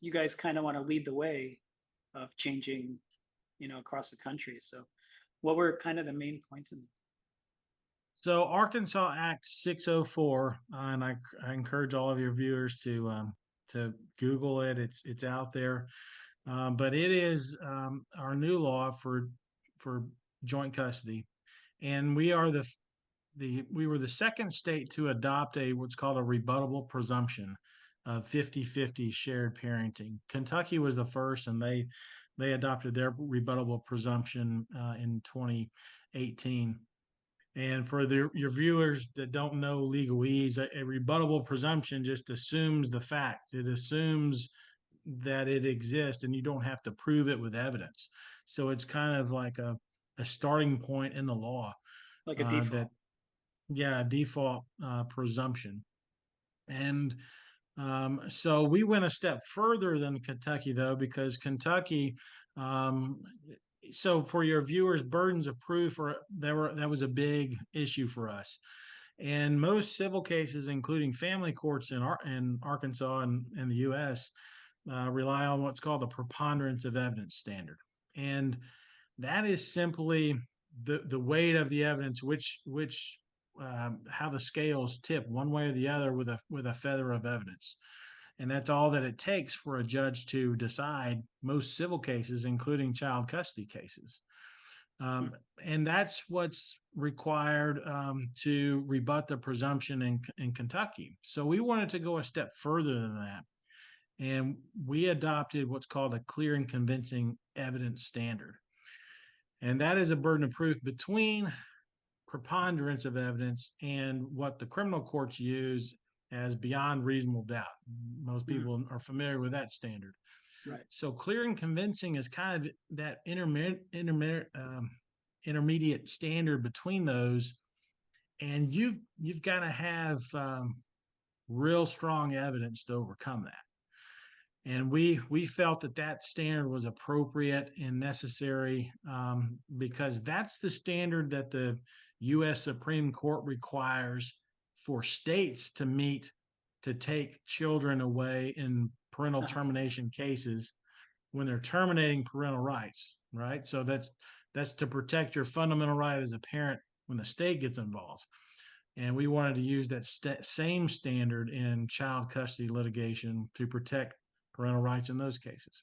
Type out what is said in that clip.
you guys kind of want to lead the way of changing, across the country. So what were kind of the main points in? So Arkansas Act 604, and I encourage all of your viewers to Google it. It's out there, but it is our new law for joint custody, and we were the second state to adopt a what's called a rebuttable presumption of 50-50 shared parenting. Kentucky was the first, and they adopted their rebuttable presumption in 2018. And for your viewers that don't know legalese, a rebuttable presumption just assumes the fact. It assumes that it exists and you don't have to prove it with evidence. So it's kind of like a starting point in the law Like a that, default? yeah, default presumption. And so we went a step further than Kentucky, though, because Kentucky, um, so for your viewers, burdens of proof that was a big issue for us. And most civil cases, including family courts in Arkansas and the U.S., rely on what's called the preponderance of evidence standard, and that is simply the weight of the evidence, which how the scales tip one way or the other with a feather of evidence, and that's all that it takes for a judge to decide most civil cases, including child custody cases. Hmm. Um, and that's what's required to rebut the presumption in Kentucky. So we wanted to go a step further than that. And we adopted what's called a clear and convincing evidence standard. And that is a burden of proof between preponderance of evidence and what the criminal courts use as beyond reasonable doubt. Most Hmm. people are familiar with that standard. Right. So clear and convincing is kind of that intermediate standard between those, and you've got to have real strong evidence to overcome that. And we felt that that standard was appropriate and necessary because that's the standard that the U.S. Supreme Court requires for states to meet to take children away in parental Uh-huh. termination cases when they're terminating parental rights, right? So that's to protect your fundamental right as a parent when the state gets involved. And we wanted to use that same standard in child custody litigation to protect parental rights in those cases.